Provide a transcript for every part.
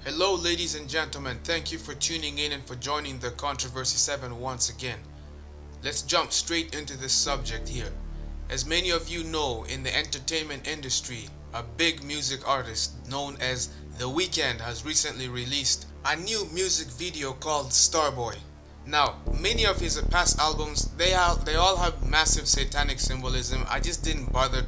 Hello ladies and gentlemen, thank you for tuning in and for joining the Controversy 7 once again. Let's jump straight into this subject here. As many of you know, in the entertainment industry, a big music artist known as The Weeknd has recently released a new music video called Starboy. Now, many of his past albums, they all have massive satanic symbolism. I just didn't bother.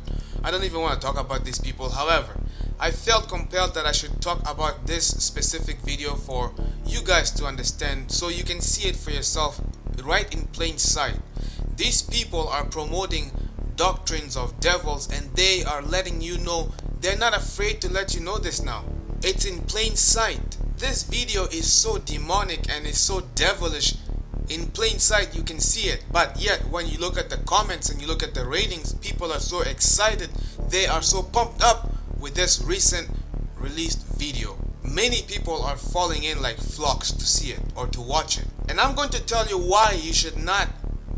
I don't even want to talk about these people. However, I felt compelled that I should talk about this specific video for you guys to understand so you can see it for yourself right in plain sight. These people are promoting doctrines of devils and they are letting you know. They're not afraid to let you know this now. It's in plain sight. This video is so demonic and is so devilish. In plain sight you can see it, but yet when you look at the comments and you look at the ratings, people are so excited. They are so pumped up with this recent released video. Many people are falling in like flocks to see it or to watch it. And I'm going to tell you why you should not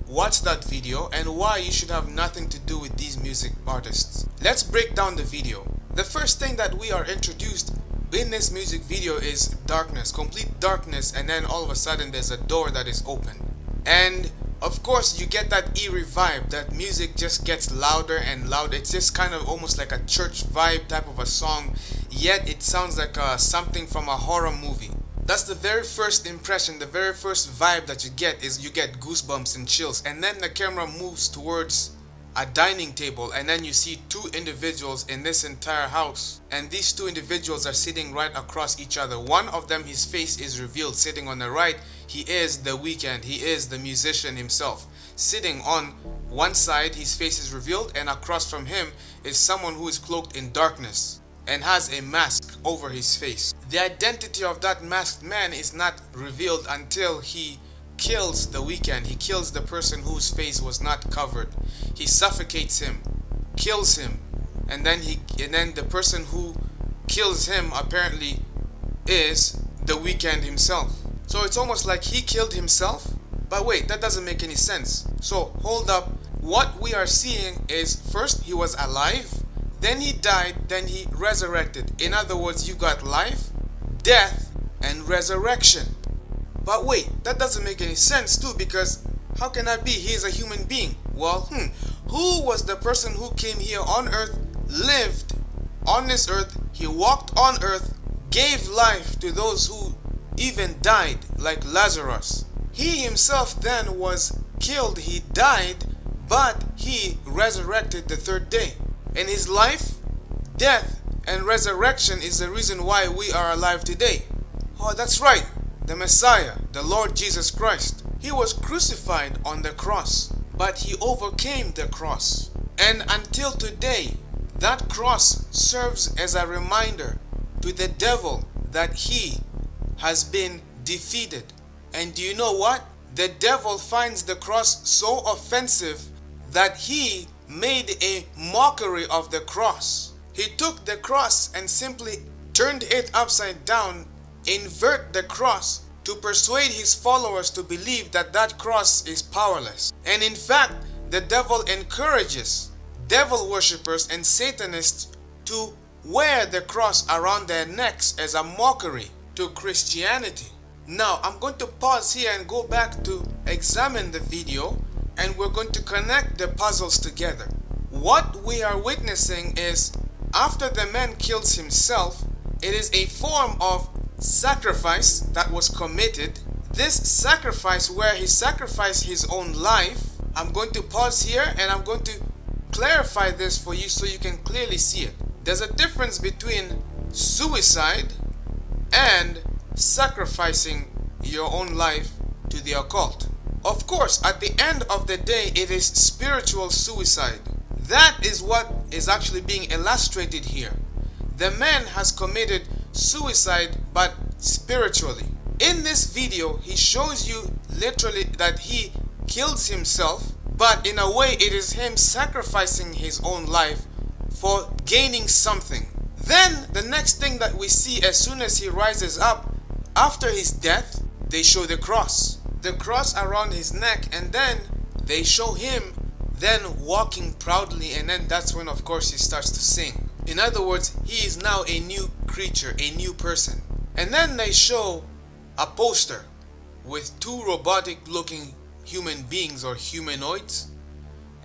watch that video and why you should have nothing to do with these music artists. Let's break down the video. The first thing that we are introduced in this music video is darkness, complete darkness, and then all of a sudden there's a door that is open. And of course you get that eerie vibe, that music just gets louder and louder. It's just kind of almost like a church vibe type of a song, yet it sounds like something from a horror movie. That's the very first impression, the very first vibe that you get is you get goosebumps and chills. And then the camera moves towards a dining table and then you see two individuals in this entire house, and these two individuals are sitting right across each other. One of them, his face is revealed. Sitting on the right, he is The Weeknd, he is the musician himself. Sitting on one side, his face is revealed, and across from him is someone who is cloaked in darkness and has a mask over his face. The identity of that masked man is not revealed until he kills The Weeknd. He kills the person whose face was not covered. He suffocates him, kills him, and then the person who kills him apparently is The Weeknd himself. So it's almost like he killed himself. But wait, that doesn't make any sense. So hold up. What we are seeing is first he was alive, then he died, then he resurrected. In other words, you got life, death, and resurrection. But wait, that doesn't make any sense too, because how can that be? He is a human being. Well, who was the person who came here on earth, lived on this earth, he walked on earth, gave life to those who even died, like Lazarus? He himself then was killed, he died, but he resurrected the third day. And his life, death, and resurrection is the reason why we are alive today. Oh, that's right. The Messiah, the Lord Jesus Christ, he was crucified on the cross, but he overcame the cross. And until today, that cross serves as a reminder to the devil that he has been defeated. And do you know what? The devil finds the cross so offensive that he made a mockery of the cross. He took the cross and simply turned it upside down, invert the cross, to persuade his followers to believe that that cross is powerless. And in fact, the devil encourages devil worshippers and Satanists to wear the cross around their necks as a mockery to Christianity. Now, I'm going to pause here and go back to examine the video, and we're going to connect the puzzles together. What we are witnessing is, after the man kills himself, it is a form of sacrifice that was committed. This sacrifice where he sacrificed his own life. I'm going to pause here and I'm going to clarify this for you so you can clearly see it. There's a difference between suicide and sacrificing your own life to the occult. Of course, at the end of the day, it is spiritual suicide. That is what is actually being illustrated here. The man has committed suicide, but spiritually. In this video, he shows you literally that he kills himself, but in a way it is him sacrificing his own life for gaining something. Then the next thing that we see, as soon as he rises up after his death, they show the cross around his neck, and then they show him then walking proudly, and then that's when of course he starts to sing. In other words, he is now a new creature, a new person. And then they show a poster with two robotic looking human beings or humanoids,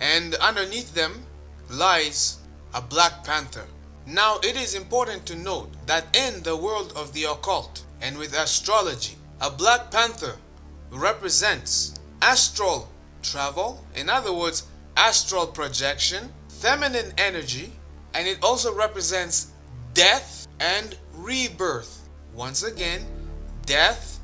and underneath them lies a Black Panther. Now it is important to note that in the world of the occult and with astrology, a Black Panther represents astral travel, in other words, astral projection, feminine energy, and it also represents death and rebirth. Once again, death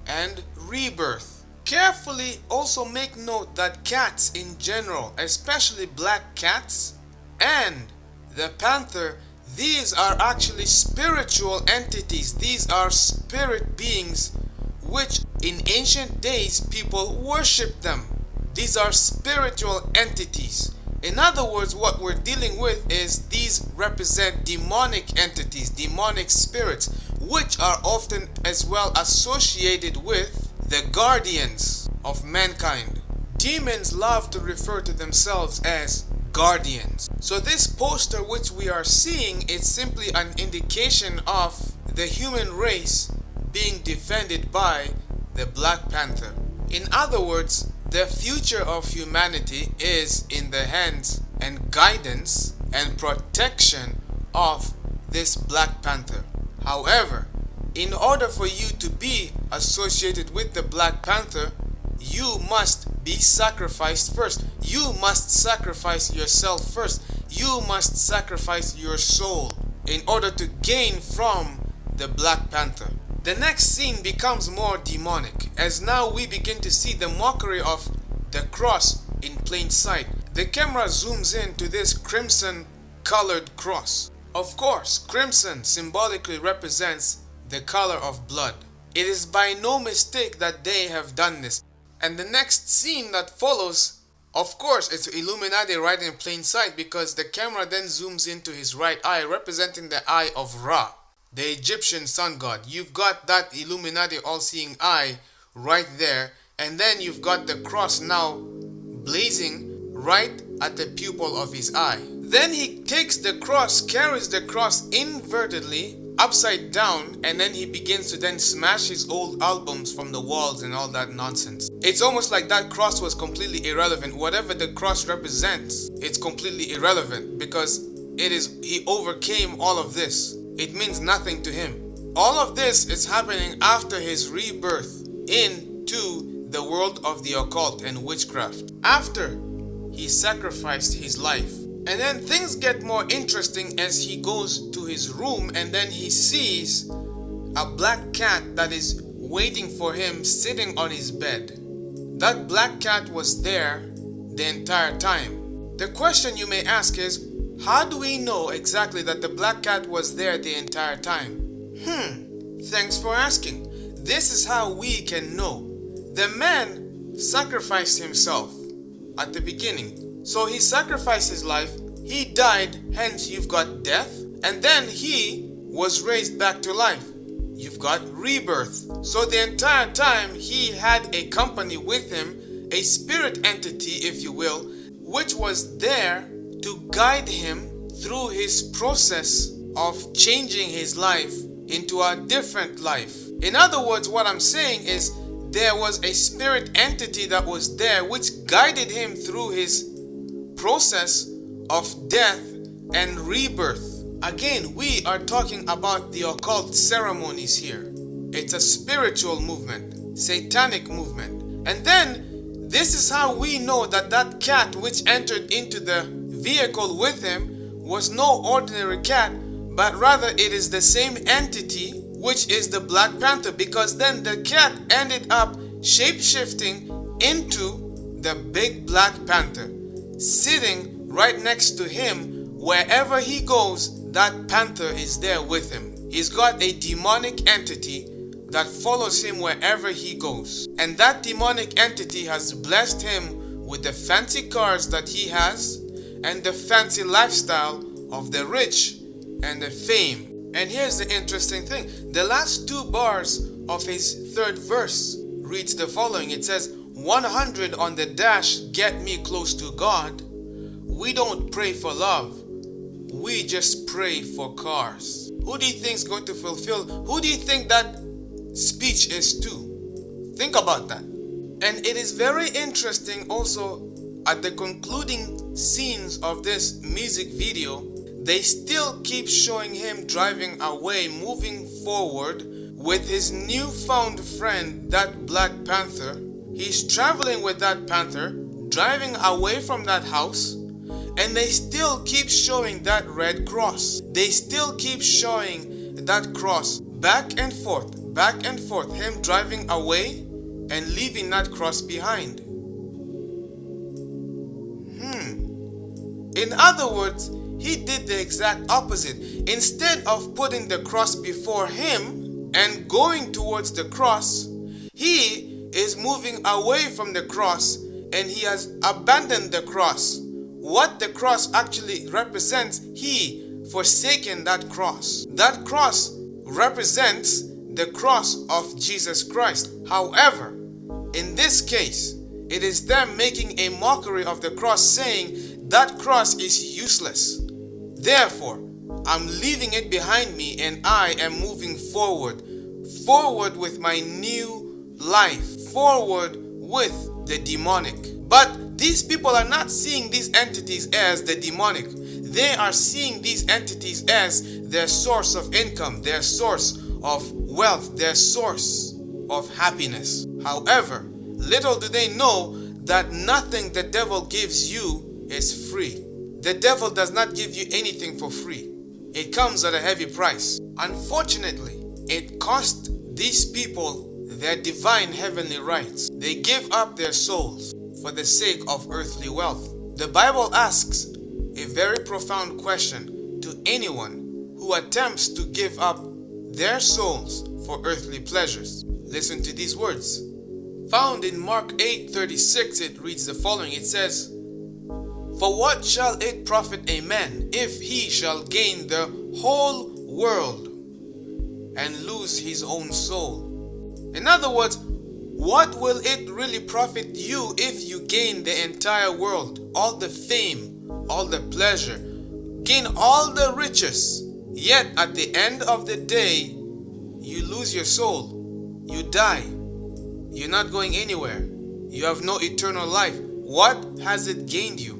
and rebirth. Carefully also make note that cats in general, especially black cats and the panther, these are actually spiritual entities. These are spirit beings which in ancient days people worshipped them. These are spiritual entities. In other words, what we're dealing with is these represent demonic entities, demonic spirits, which are often as well associated with the guardians of mankind. Demons love to refer to themselves as guardians. So this poster which we are seeing is simply an indication of the human race being defended by the Black Panther. In other words, the future of humanity is in the hands and guidance and protection of this Black Panther. However, in order for you to be associated with the Black Panther, you must be sacrificed first. You must sacrifice yourself first. You must sacrifice your soul in order to gain from the Black Panther. The next scene becomes more demonic, as now we begin to see the mockery of the cross in plain sight. The camera zooms in to this crimson colored cross. Of course, crimson symbolically represents the color of blood. It is by no mistake that they have done this. And the next scene that follows, of course, it's Illuminati right in plain sight, because the camera then zooms into his right eye, representing the eye of Ra, the Egyptian sun god. You've got that Illuminati all-seeing eye right there, and then you've got the cross now blazing right at the pupil of his eye. Then he takes the cross, carries the cross invertedly, upside down, and then he begins to then smash his old albums from the walls and all that nonsense. It's almost like that cross was completely irrelevant. Whatever the cross represents, it's completely irrelevant, because he overcame all of this. It means nothing to him. All of this is happening after his rebirth into the world of the occult and witchcraft, after he sacrificed his life. And then things get more interesting as he goes to his room, and then he sees a black cat that is waiting for him sitting on his bed. That black cat was there the entire time. The question you may ask is, how do we know exactly that the black cat was there the entire time? Thanks for asking. This is how we can know. The man sacrificed himself at the beginning. So he sacrificed his life, he died, hence you've got death, and then he was raised back to life. You've got rebirth. So the entire time he had a company with him, a spirit entity, if you will, which was there to guide him through his process of changing his life into a different life. In other words, what I'm saying is there was a spirit entity that was there which guided him through his process of death and rebirth. Again, we are talking about the occult ceremonies here. It's a spiritual movement, satanic movement. And then this is how we know that that cat which entered into the vehicle with him was no ordinary cat, but rather it is the same entity which is the Black Panther, because then the cat ended up shape-shifting into the big Black Panther, sitting right next to him. Wherever he goes, that panther is there with him. He's got a demonic entity that follows him wherever he goes, and that demonic entity has blessed him with the fancy cars that he has and the fancy lifestyle of the rich and the fame. And here's the interesting thing. The last two bars of his third verse reads the following. It says, 100 on the dash, get me close to God. We don't pray for love. We just pray for cars. Who do you think is going to fulfill? Who do you think that speech is to? Think about that. And it is very interesting also, at the concluding scenes of this music video, they still keep showing him driving away, moving forward with his newfound friend, that Black Panther. He's traveling with that Panther, driving away from that house, and they still keep showing that red cross. They still keep showing that cross back and forth, him driving away and leaving that cross behind. In other words, he did the exact opposite. Instead of putting the cross before him and going towards the cross, he is moving away from the cross, and he has abandoned the cross. What the cross actually represents, he forsaken that cross. That cross represents the cross of Jesus Christ. However, in this case, it is them making a mockery of the cross, saying that cross is useless. Therefore, I'm leaving it behind me and I am moving forward with my new life, forward with the demonic. But these people are not seeing these entities as the demonic. They are seeing these entities as their source of income, their source of wealth, their source of happiness. However, little do they know that nothing the devil gives you is free. The devil does not give you anything for free. It comes at a heavy price. Unfortunately, it cost these people their divine heavenly rights. They give up their souls for the sake of earthly wealth. The Bible asks a very profound question to anyone who attempts to give up their souls for earthly pleasures. Listen to these words. Found in Mark 8:36, it reads the following. It says, "For what shall it profit a man if he shall gain the whole world and lose his own soul?" In other words, what will it really profit you if you gain the entire world, all the fame, all the pleasure, gain all the riches, yet at the end of the day, you lose your soul, you die, you're not going anywhere, you have no eternal life? What has it gained you?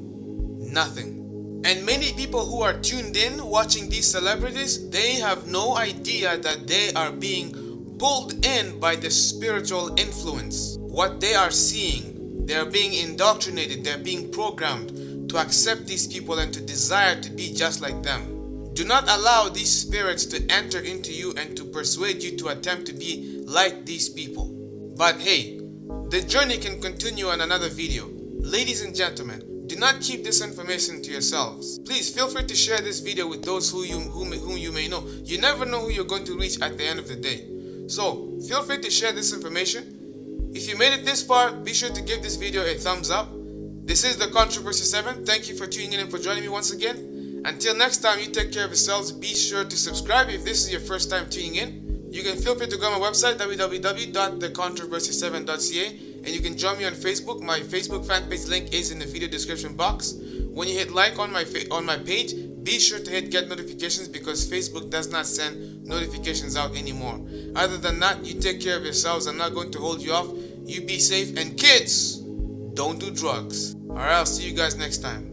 Nothing. And many people who are tuned in watching these celebrities, they have no idea that they are being pulled in by the spiritual influence. What they are seeing, they are being indoctrinated, they're being programmed to accept these people and to desire to be just like them. Do not allow these spirits to enter into you and to persuade you to attempt to be like these people. But hey, the journey can continue on another video. Ladies and gentlemen, do not keep this information to yourselves. Please feel free to share this video with those whom you may know. You never know who you're going to reach at the end of the day. So feel free to share this information. If you made it this far, be sure to give this video a thumbs up. This is the Controversy 7. Thank you for tuning in and for joining me once again. Until next time, you take care of yourselves. Be sure to subscribe if this is your first time tuning in. You can feel free to go on my website, www.thecontroversy7.ca, and you can join me on Facebook. My Facebook fan page link is in the video description box. When you hit like on my page, be sure to hit get notifications, because Facebook does not send notifications out anymore. Other than that, you take care of yourselves. I'm not going to hold you off. You be safe, and kids, don't do drugs. Alright, I'll see you guys next time.